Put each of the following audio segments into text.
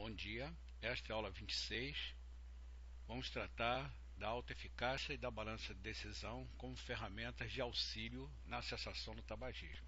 Bom dia, esta é a aula 26. Vamos tratar da autoeficácia e da balança de decisão como ferramentas de auxílio na cessação do tabagismo.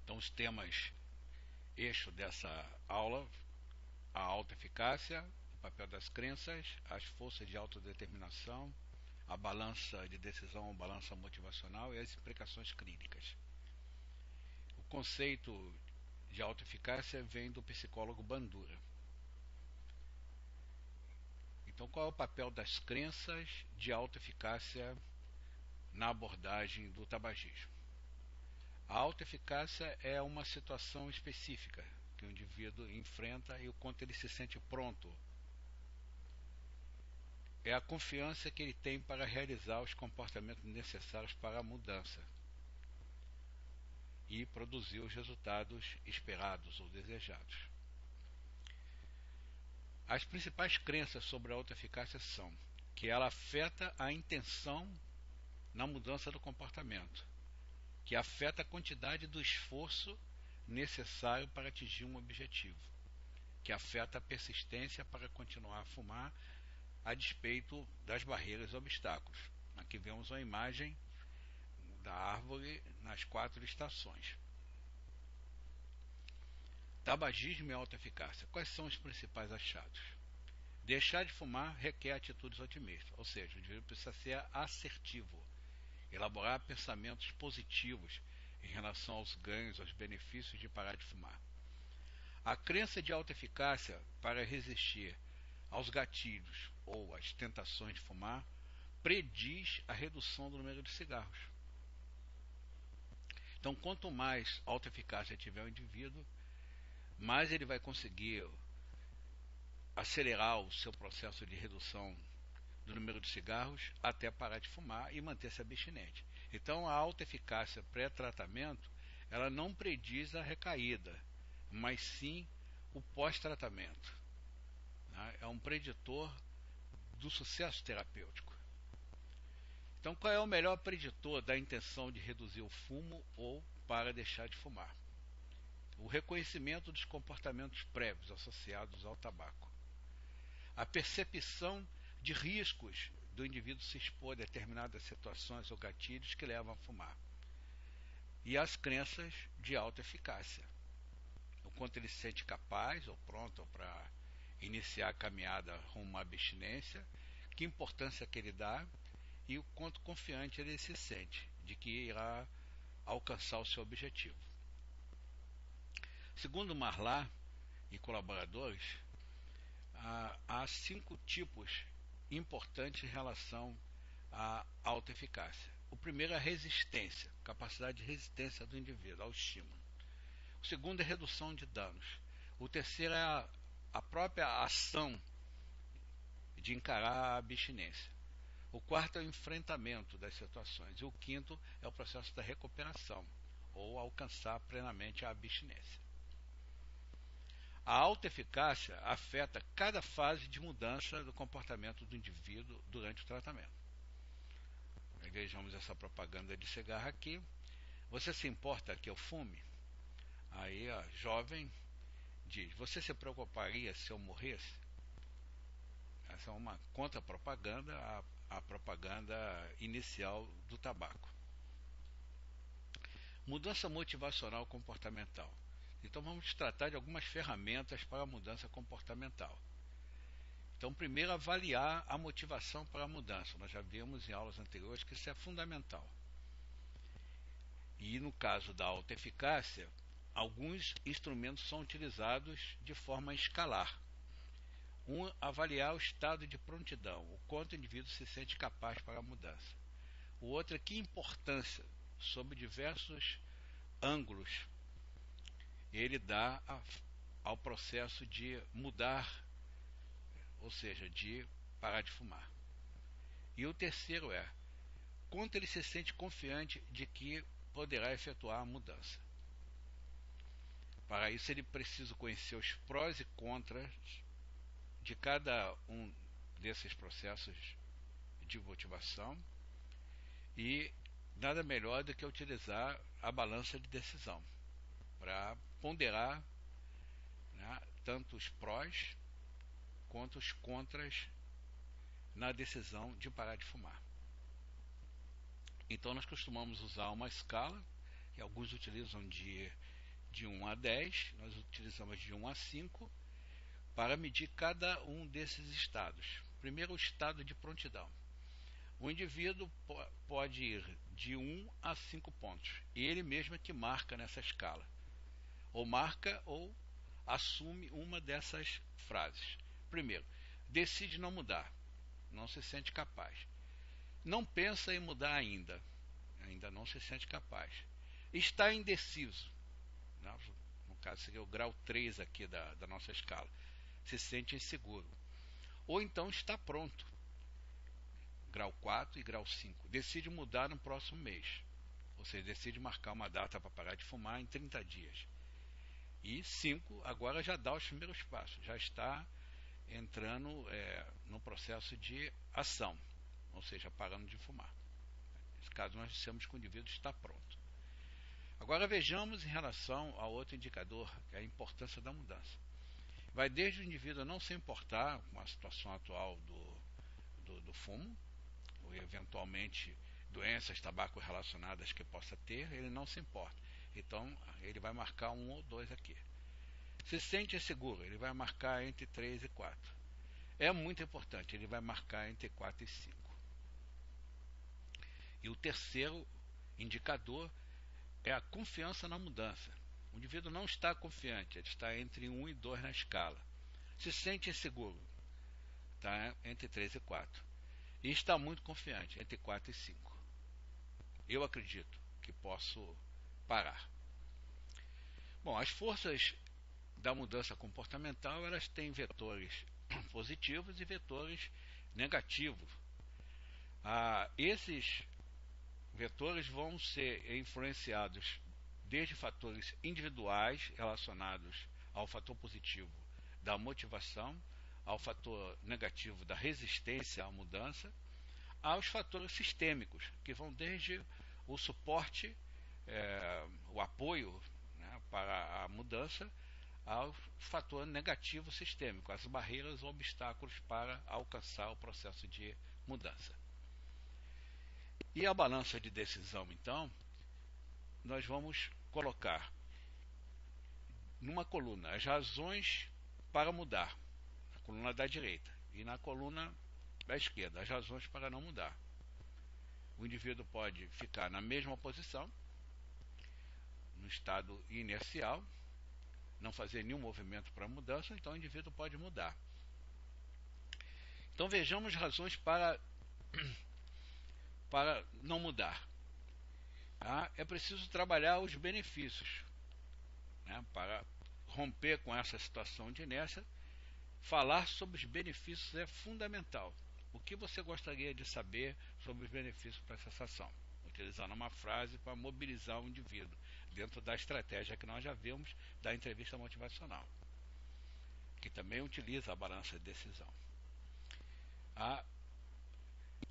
Então, os temas eixo dessa aula: a autoeficácia, o papel das crenças, as forças de autodeterminação, a balança de decisão ou balança motivacional e as implicações clínicas. O conceito de autoeficácia vem do psicólogo Bandura. Então, qual é o papel das crenças de autoeficácia na abordagem do tabagismo? A autoeficácia é uma situação específica que o indivíduo enfrenta e o quanto ele se sente pronto. É a confiança que ele tem para realizar os comportamentos necessários para a mudança e produzir os resultados esperados ou desejados. As principais crenças sobre a autoeficácia são que ela afeta a intenção na mudança do comportamento, que afeta a quantidade do esforço necessário para atingir um objetivo, que afeta a persistência para continuar a fumar a despeito das barreiras e obstáculos. Aqui vemos uma imagem da árvore nas 4 estações. Tabagismo e autoeficácia. Quais são os principais achados? Deixar de fumar requer atitudes otimistas, ou seja, o indivíduo precisa ser assertivo, elaborar pensamentos positivos em relação aos ganhos, aos benefícios de parar de fumar. A crença de autoeficácia para resistir aos gatilhos ou às tentações de fumar prediz a redução do número de cigarros. Então, quanto mais autoeficácia tiver o indivíduo, mais ele vai conseguir acelerar o seu processo de redução do número de cigarros até parar de fumar e manter-se abstinente. Então, a autoeficácia pré-tratamento, ela não prediz a recaída, mas sim o pós-tratamento. É um preditor do sucesso terapêutico. Então, qual é o melhor preditor da intenção de reduzir o fumo ou para deixar de fumar? O reconhecimento dos comportamentos prévios associados ao tabaco. A percepção de riscos do indivíduo se expor a determinadas situações ou gatilhos que levam a fumar. E as crenças de autoeficácia. O quanto ele se sente capaz ou pronto para iniciar a caminhada rumo à abstinência, que importância que ele dá e o quanto confiante ele se sente de que irá alcançar o seu objetivo. Segundo Marlar e colaboradores, há 5 tipos importantes em relação à autoeficácia. O primeiro é a resistência, capacidade de resistência do indivíduo ao estímulo. O segundo é a redução de danos. O terceiro é a própria ação de encarar a abstinência. O quarto é o enfrentamento das situações. E o quinto é o processo da recuperação, ou alcançar plenamente a abstinência. A autoeficácia afeta cada fase de mudança do comportamento do indivíduo durante o tratamento. Vejamos essa propaganda de cigarro aqui. Você se importa que eu fume? Aí a jovem diz: você se preocuparia se eu morresse? Essa é uma contra-propaganda à propaganda inicial do tabaco. Mudança motivacional comportamental. Então vamos tratar de algumas ferramentas para a mudança comportamental. Então, primeiro, avaliar a motivação para a mudança. Nós já vimos em aulas anteriores que isso é fundamental. E no caso da autoeficácia, alguns instrumentos são utilizados de forma escalar. Avaliar o estado de prontidão, o quanto o indivíduo se sente capaz para a mudança. O outro é que importância, sob diversos ângulos, ele dá ao processo de mudar, ou seja, de parar de fumar. E o terceiro é quanto ele se sente confiante de que poderá efetuar a mudança. Para isso, ele precisa conhecer os prós e contras de cada um desses processos de motivação e nada melhor do que utilizar a balança de decisão para ponderar tanto os prós quanto os contras na decisão de parar de fumar. Então nós costumamos usar uma escala, que alguns utilizam de 1 a 10, nós utilizamos de 1 a 5, para medir cada um desses estados. Primeiro, o estado de prontidão. O indivíduo pode ir de 1 a 5 pontos, e ele mesmo é que marca nessa escala. Ou marca ou assume uma dessas frases. Primeiro, decide não mudar, não se sente capaz. Não pensa em mudar ainda não se sente capaz. Está indeciso, no caso seria o grau 3 aqui da nossa escala, se sente inseguro. Ou então está pronto, grau 4 e grau 5, decide mudar no próximo mês, ou seja, decide marcar uma data para parar de fumar em 30 dias. E 5, agora já dá os primeiros passos, já está entrando no processo de ação, ou seja, parando de fumar. Nesse caso, nós dissemos que o indivíduo está pronto. Agora vejamos em relação ao outro indicador, que é a importância da mudança. Vai desde o indivíduo não se importar com a situação atual do fumo, ou eventualmente doenças tabaco relacionadas que possa ter, ele não se importa. Então, ele vai marcar 1 ou 2 aqui. Se sente inseguro, ele vai marcar entre 3 e 4. É muito importante, ele vai marcar entre 4 e 5. E o terceiro indicador é a confiança na mudança. O indivíduo não está confiante, ele está entre 1 e 2 na escala. Se sente inseguro, está entre 3 e 4. E está muito confiante, entre 4 e 5. Eu acredito que posso parar. Bom, as forças da mudança comportamental, elas têm vetores positivos e vetores negativos. Esses vetores vão ser influenciados desde fatores individuais relacionados ao fator positivo da motivação, ao fator negativo da resistência à mudança, aos fatores sistêmicos, que vão desde o suporte, o apoio, né, para a mudança, ao fator negativo sistêmico, as barreiras ou obstáculos para alcançar o processo de mudança. E a balança de decisão, então, nós vamos colocar numa coluna as razões para mudar, na coluna da direita, e na coluna da esquerda, as razões para não mudar. O indivíduo pode ficar na mesma posição, no estado inercial, não fazer nenhum movimento para mudança, então o indivíduo pode mudar. Então vejamos razões para não mudar. É preciso trabalhar os benefícios, né, para romper com essa situação de inércia. Falar sobre os benefícios é fundamental. O que você gostaria de saber sobre os benefícios para essa ação? Utilizando uma frase para mobilizar o indivíduo, dentro da estratégia que nós já vimos da entrevista motivacional, que também utiliza a balança de decisão.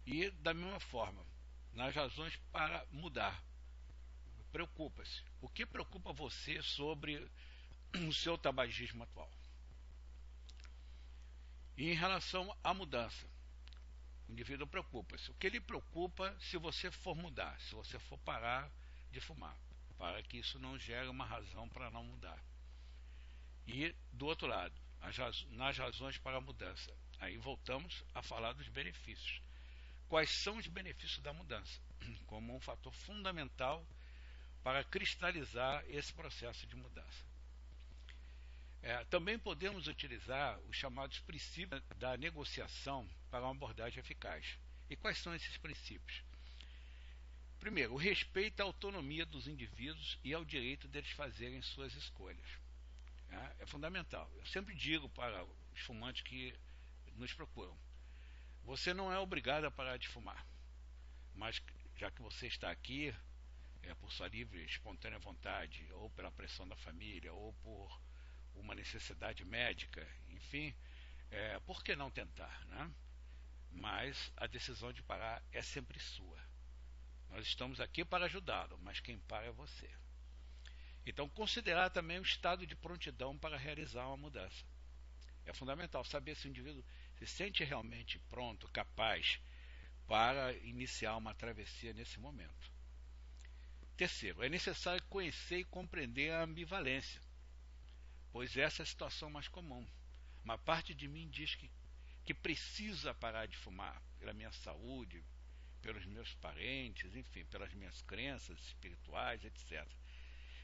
E da mesma forma, nas razões para mudar, preocupa-se. O que preocupa você sobre o seu tabagismo atual? E em relação à mudança, o indivíduo preocupa-se. O que ele preocupa se você for mudar, se você for parar de fumar, para que isso não gere uma razão para não mudar. E do outro lado, nas razões para a mudança, aí voltamos a falar dos benefícios. Quais são os benefícios da mudança? Como um fator fundamental para cristalizar esse processo de mudança. Também podemos utilizar os chamados princípios da negociação para uma abordagem eficaz. E quais são esses princípios? Primeiro, o respeito à autonomia dos indivíduos e ao direito deles fazerem suas escolhas. É fundamental. Eu sempre digo para os fumantes que nos procuram: você não é obrigado a parar de fumar, mas já que você está aqui, por sua livre e espontânea vontade, ou pela pressão da família, ou por uma necessidade médica, enfim, por que não tentar, né? Mas a decisão de parar é sempre sua. Nós estamos aqui para ajudá-lo, mas quem para é você. Então, considerar também o estado de prontidão para realizar uma mudança. É fundamental saber se o indivíduo se sente realmente pronto, capaz para iniciar uma travessia nesse momento. Terceiro, é necessário conhecer e compreender a ambivalência, pois essa é a situação mais comum. Uma parte de mim diz que precisa parar de fumar pela minha saúde, pelos meus parentes, enfim, pelas minhas crenças espirituais, etc.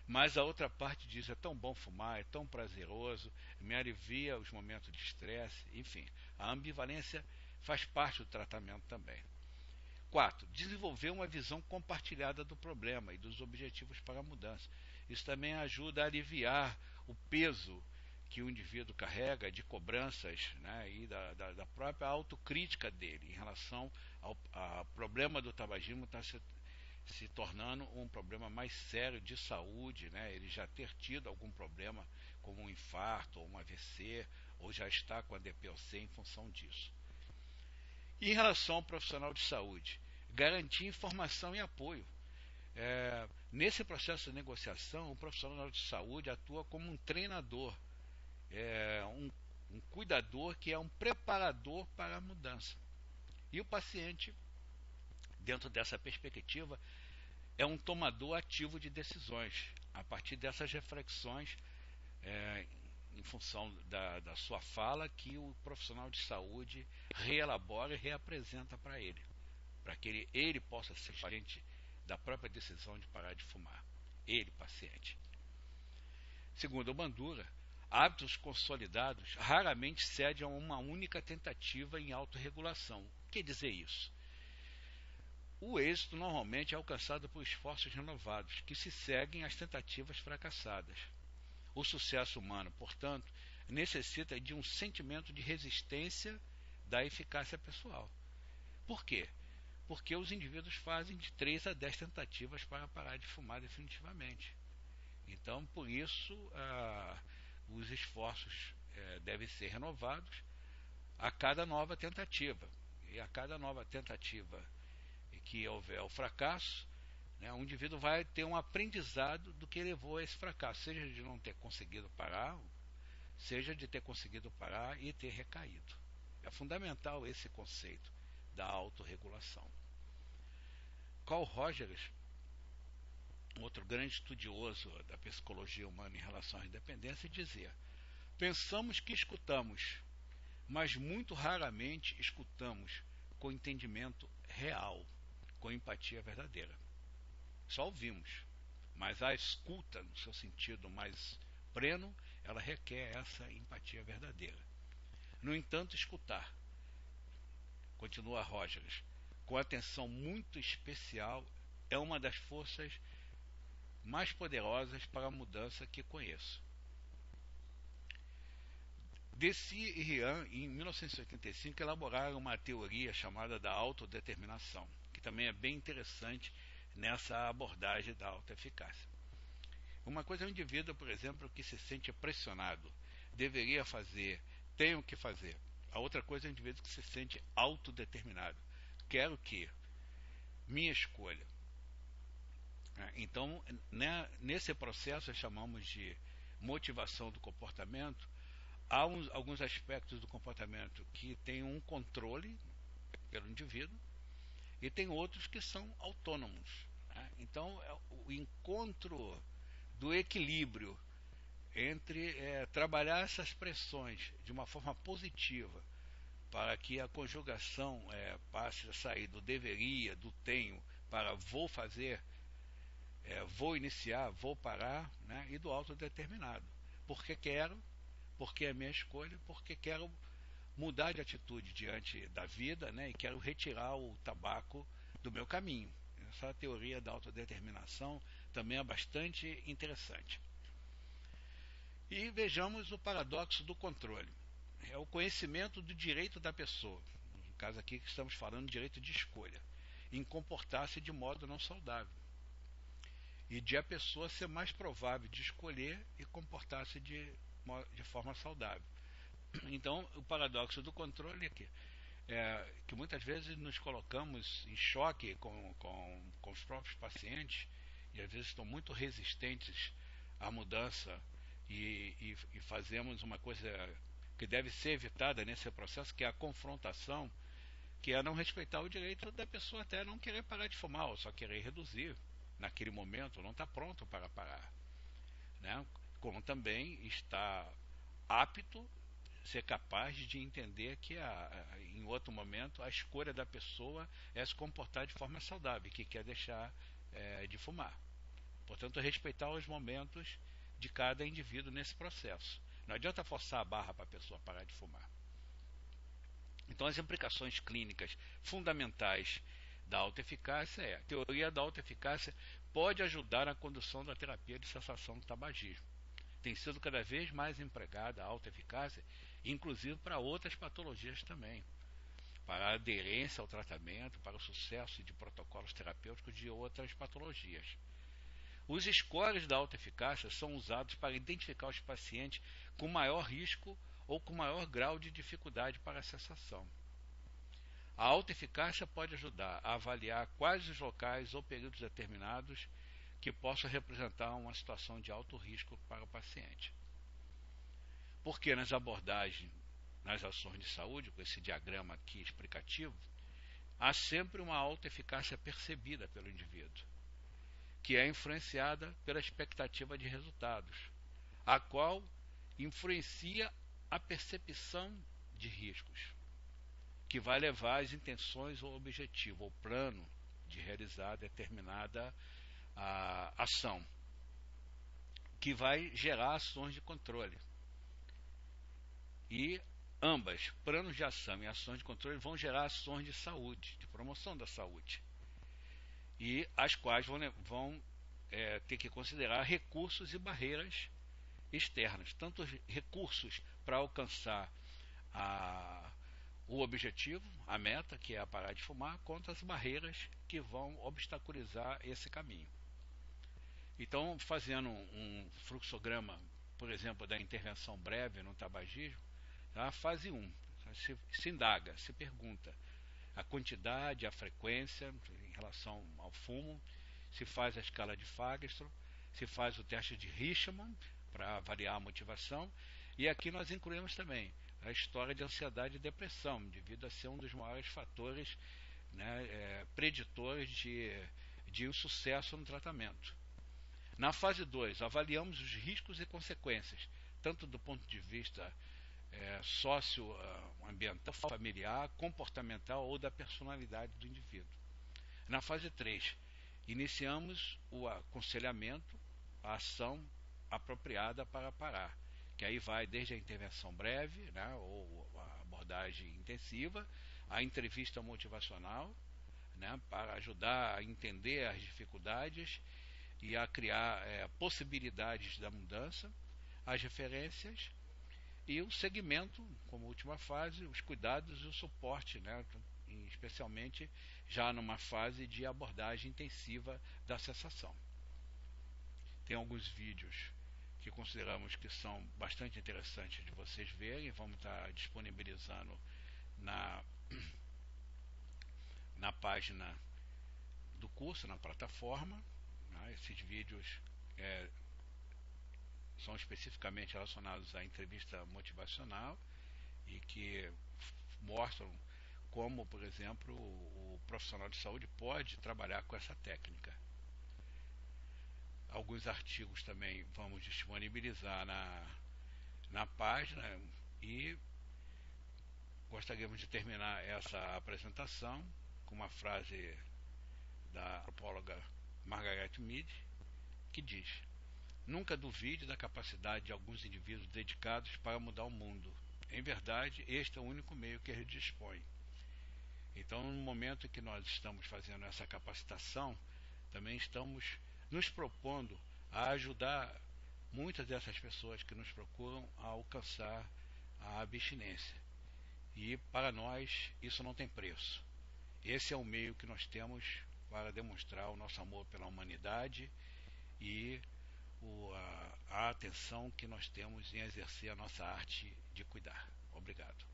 Mas a outra parte diz: é tão bom fumar, é tão prazeroso, me alivia os momentos de estresse, enfim. A ambivalência faz parte do tratamento também. 4. Desenvolver uma visão compartilhada do problema e dos objetivos para a mudança. Isso também ajuda a aliviar o peso que o indivíduo carrega de cobranças, né, e da própria autocrítica dele em relação ao problema do tabagismo estar se tornando um problema mais sério de saúde, né, ele já ter tido algum problema como um infarto ou um AVC, ou já está com a DPOC em função disso. E em relação ao profissional de saúde, garantir informação e apoio. Nesse processo de negociação, o profissional de saúde atua como um treinador, um cuidador que é um preparador para a mudança. E o paciente, dentro dessa perspectiva, é um tomador ativo de decisões, a partir dessas reflexões, em função da sua fala, que o profissional de saúde reelabora e reapresenta para que ele possa ser agente da própria decisão de parar de fumar. Ele, paciente. Segundo o Bandura, hábitos consolidados raramente cedem a uma única tentativa em autorregulação. O que dizer isso? O êxito normalmente é alcançado por esforços renovados, que se seguem às tentativas fracassadas. O sucesso humano, portanto, necessita de um sentimento de resistência da eficácia pessoal. Por quê? Porque os indivíduos fazem de 3 a 10 tentativas para parar de fumar definitivamente. Então, por isso, os esforços devem ser renovados a cada nova tentativa. E a cada nova tentativa que houver o fracasso, né, o indivíduo vai ter um aprendizado do que levou a esse fracasso, seja de não ter conseguido parar, seja de ter conseguido parar e ter recaído. É fundamental esse conceito da autorregulação. Carl Rogers, outro grande estudioso da psicologia humana em relação à independência, dizia: pensamos que escutamos, mas muito raramente escutamos com entendimento real, com empatia verdadeira. Só ouvimos, mas a escuta, no seu sentido mais pleno, ela requer essa empatia verdadeira. No entanto, escutar, continua Rogers, com atenção muito especial, é uma das forças mais poderosas para a mudança que conheço. Deci e Rian, em 1985, elaboraram uma teoria chamada da autodeterminação, que também é bem interessante nessa abordagem da autoeficácia. Uma coisa é o indivíduo, por exemplo, que se sente pressionado, deveria fazer, tenho que fazer. A outra coisa é o indivíduo que se sente autodeterminado, quero que, minha escolha. Então, nesse processo chamamos de motivação do comportamento. Há alguns aspectos do comportamento que têm um controle pelo indivíduo e tem outros que são autônomos. Então, o encontro do equilíbrio entre trabalhar essas pressões de uma forma positiva para que a conjugação passe a sair do deveria, do tenho, para vou fazer, vou iniciar, vou parar, né, e do autodeterminado. Porque quero, porque é minha escolha, porque quero mudar de atitude diante da vida, né, e quero retirar o tabaco do meu caminho. Essa teoria da autodeterminação também é bastante interessante. E vejamos o paradoxo do controle. É o conhecimento do direito da pessoa, no caso aqui que estamos falando de direito de escolha, em comportar-se de modo não saudável. E de a pessoa ser mais provável de escolher e comportar-se de forma saudável. Então, o paradoxo do controle é que muitas vezes nos colocamos em choque com os próprios pacientes, e às vezes estão muito resistentes a mudança e fazemos uma coisa que deve ser evitada nesse processo, que é a confrontação, que é não respeitar o direito da pessoa até não querer parar de fumar, ou só querer reduzir naquele momento, não está pronto para parar, né? Como também está apto, ser capaz de entender que em outro momento a escolha da pessoa é se comportar de forma saudável, que quer deixar de fumar. Portanto, respeitar os momentos de cada indivíduo nesse processo. Não adianta forçar a barra para a pessoa parar de fumar. Então, as implicações clínicas fundamentais da autoeficácia é: a teoria da autoeficácia pode ajudar na condução da terapia de cessação do tabagismo. Tem sido cada vez mais empregada a autoeficácia, inclusive para outras patologias também, para a aderência ao tratamento, para o sucesso de protocolos terapêuticos de outras patologias. Os scores da autoeficácia são usados para identificar os pacientes com maior risco ou com maior grau de dificuldade para a cessação. A autoeficácia pode ajudar a avaliar quais os locais ou períodos determinados que possam representar uma situação de alto risco para o paciente. Porque nas abordagens, nas ações de saúde, com esse diagrama aqui explicativo, há sempre uma autoeficácia percebida pelo indivíduo, que é influenciada pela expectativa de resultados, a qual influencia a percepção de riscos, que vai levar às intenções ou objetivo, ou plano de realizar determinada ação, que vai gerar ações de controle. E ambas, planos de ação e ações de controle, vão gerar ações de saúde, de promoção da saúde, e as quais vão ter que considerar recursos e barreiras externas, tanto recursos para alcançar o objetivo, a meta, que é a parar de fumar, quanto as barreiras que vão obstaculizar esse caminho. Então, fazendo um fluxograma, por exemplo, da intervenção breve no tabagismo, a fase 1, se indaga, se pergunta a quantidade, a frequência em relação ao fumo, se faz a escala de Fagerström, se faz o teste de Richemont para avaliar a motivação, e aqui nós incluímos também a história de ansiedade e depressão, devido a ser um dos maiores fatores, né, preditores de insucesso no tratamento. Na fase 2, avaliamos os riscos e consequências, tanto do ponto de vista socioambiental, familiar, comportamental ou da personalidade do indivíduo. Na fase 3, iniciamos o aconselhamento, a ação apropriada para parar, que aí vai desde a intervenção breve, né, ou a abordagem intensiva, a entrevista motivacional, né, para ajudar a entender as dificuldades e a criar possibilidades da mudança, as referências e o segmento, como última fase, os cuidados e o suporte, né, especialmente já numa fase de abordagem intensiva da cessação. Tem alguns vídeos que consideramos que são bastante interessantes de vocês verem, vamos estar disponibilizando na página do curso, na plataforma, né? Esses vídeos são especificamente relacionados à entrevista motivacional e que mostram como, por exemplo, o profissional de saúde pode trabalhar com essa técnica. Alguns artigos também vamos disponibilizar na página, e gostaríamos de terminar essa apresentação com uma frase da antropóloga Margaret Mead, que diz: nunca duvide da capacidade de alguns indivíduos dedicados para mudar o mundo. Em verdade, este é o único meio que eles dispõem. Então, no momento em que nós estamos fazendo essa capacitação, também estamos nos propondo a ajudar muitas dessas pessoas que nos procuram a alcançar a abstinência. E para nós isso não tem preço. Esse é o meio que nós temos para demonstrar o nosso amor pela humanidade e a atenção que nós temos em exercer a nossa arte de cuidar. Obrigado.